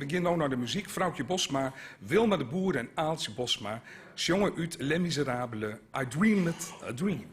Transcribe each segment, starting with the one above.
We gaan nou naar de muziek. Vrouwtje Bosma, Wilma de Boer en Aaltje Bosma zongen uit Les Miserables I Dreamed a Dream.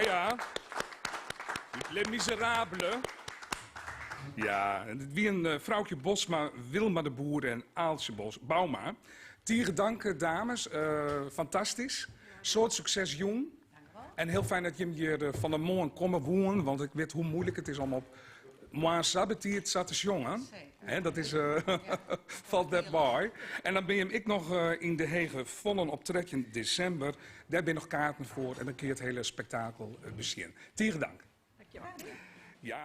Ja. Les Miserables. Ja, en het wie een vrouwtje Bosma, Wilma de Boer en Aaltje Bauma. Tieren danken, dames. Fantastisch. Soort succes, jong. En heel fijn dat je hier van de morgen komen wonen, want ik weet hoe moeilijk het is om op mois sabatiert zat te jongen. Dat is, valt daarbij. En dan ben je ik nog in de Hege Vonnen op trekje december. Daar ben je nog kaarten voor en dan kun je het hele spektakel bezien. Tieren dank. Dankjewel. Ja.